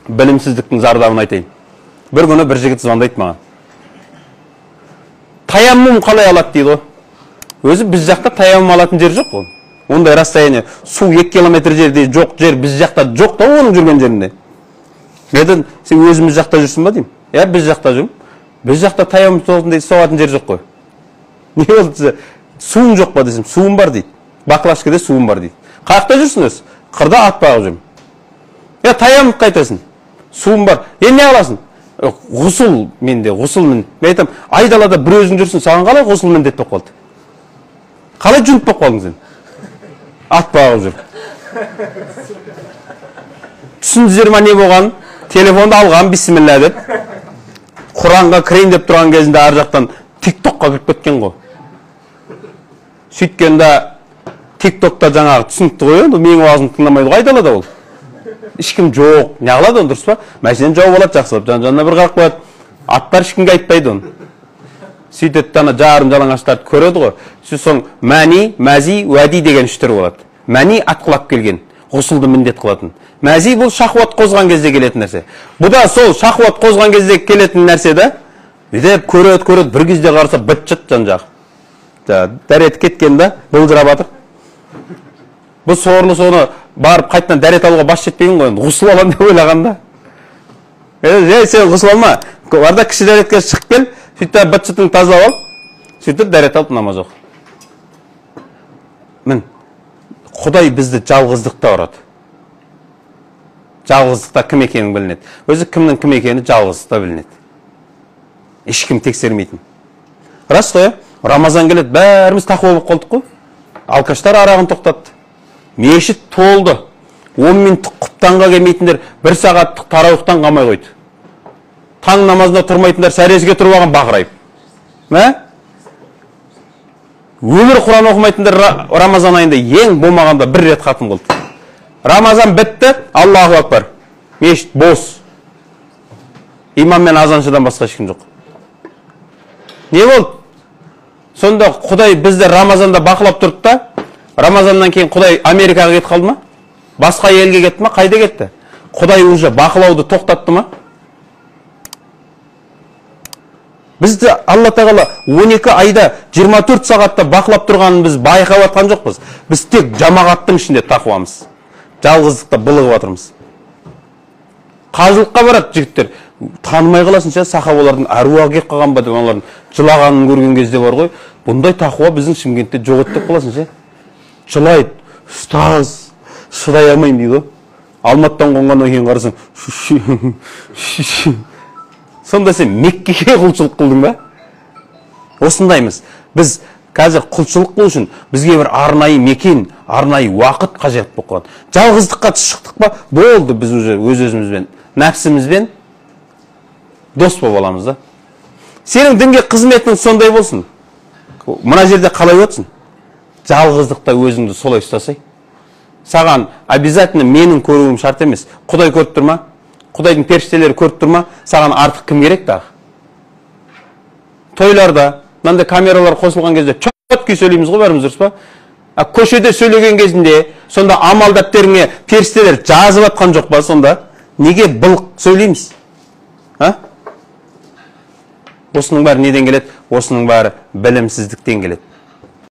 Білімсіздіктің зардабын айтайын. Bir күні bir жігіт звондайды маған. Таяммum қалай алады дейді ғой. Өзі біз жақта таяммум алатын жер жоқ ол. Ондай расстояние, су 2 километр жерде жоқ жер, біз жақта жоқ та оның жүрген жерінде. Неден сен өзіміз жақта жүрсің ба деймін. Біз жақта жүрмін. Біз жақта таяммум соғатын жер жоқ қой. Не болды? Суың жоқ па десем, суым бар дейді. Баклашкада суым бар дейді. Қаяқта жүрсіңіз? Қырда ат бағып жүрмін. Таяммум қайтасың? Суым бар. Не аласың? Ғұсыл менде, ғұсылмын. Мен айтам, айдалада бір өзің жүрсің, саған қалай ғұсыл міндет болып қалды? Қалай жүніп болып қалдың сен? Ат бағып жүр. Түсіндіңіздер ма не болған? Телефонды алған, бисмилля деп. Құранға кірейін деп тұрған кезінде ар жақтан тиктокқа кіріп кеткен ғой. Сөйткенде тиктокта жаңағы түсінікті ғой, менің уағызымды тыңдамайды ғой, айдалада ол. Ешкім жоқ, не қылады оны, дұрыс па? Мәселен жауап алады, жақсылап, жан-жанына бір қарап қояды. Аттар ешкімге айтпайды оны. Сөйтеді ана жарым жалаңаштарды көреді ғой. Соң мәни, мәзи, уәди деген үштер болады. Мәни атқылап келген, ғұсылды міндет қылатын. Мәзи бұл шахуат қозған кезде келетін нәрсе. Бұл да сол шахуат қозған кезде келетін нәрсе да. Деп көреді, бір кезде қараса бітчіт жан-жақ. Дәрет кеткен да, бұлдырап атыр. Бұл сорлы соны барып қайтынан дәрет алуға бас жетпеген ғой, ғұсыл алам деп ойлағанда. Сен ғұсыл алма, барда кіші дәретке шығып кел, сөйтіп бітчітің тазалап ал, сөйтіп дәрет алып намаз оқы. Мін, Құдай бізді жалғыздықта ұрады. Жалғыздықта кім екенің білінеді. Өзі кімнің кім екені жалғыздықта білінеді. Ешкім тексермейтін. Рас қой, Рамазан келеді, бәріміз тақуа болып қалдық қой. Алкаштар арағын тоқтатты. Мешіт толды. 10 минуттық құптанға келмейтіндер 1 сағаттық тарауықтан қалмай қойды. Таң намазында тұрмайтындар сәресіге тұрып алған бақырайып. Өмір Құран оқымайтындар Рамазан айында ең болмағанда 1 рет хатым қылды. Рамазан бітті, Аллаху акбар. Мешіт бос. Имам мен азаншыдан басқа ешкім жоқ. Не болды? Сонда Құдай бізді Рамазанда бақылап тұрды да, Рамазаннан кейін Құдай Америкаға кетіп қалды ма? Басқа елге кетті ма? Қайда кетті? Құдай уже бақылауды тоқтатты ма? Бізді Алла Тағала 12 айда 24 сағатта бақылап тұрғанын біз байқап атқан жоқпыз. Біз тек жамағаттың ішінде тақуамыз. Жалғыздықта былығып атырмыз. Қажылыққа барады жігіттер. Танымай қаласың, сахабалардың әруағы келіп қалған ба деп, олардың жылағанын көрген кезде бар ғой. Бұндай тақуа біздің Шымкентте жоқ еді деп қаласың. Жылайды, ұстаз, шыдай алмайым дейді. Алматыдан қонғаннан кейін қарасың. Сонда сен Меккеге құлшылық қылдың ба? Осындаймыз. Біз қазір құлшылық қылу үшін бізге бір арнайы мекен, арнайы уақыт қажет болып қалады. Жалғыздыққа шықтық па? Болды, біз уже өз-өзімізбен, нәпсімізбен дос болып аламыз да. Сенің дінге қызметің сондай болсын. Мына жерде қалай өтсін? Жалғыздықта өзіңді солай ұстасай. Саған обязательно менің көруім шарт емес. Құдай көріп тұр ма? Құдайдың періштелері көріп тұр ма? Саған артық кім керек дағы? Тойларда, мынандай камералар қосылған кезде чөткі сөйлейміз ғой, бәріміз дұрыс па? Көшеде сөйлеген кезінде, сонда амал дәптеріңе періштелер жазып атқан жоқ па сонда? Неге былық сөйлейміз? Осының бәрі неден келеді? Осының бәрі білімсіздіктен келеді.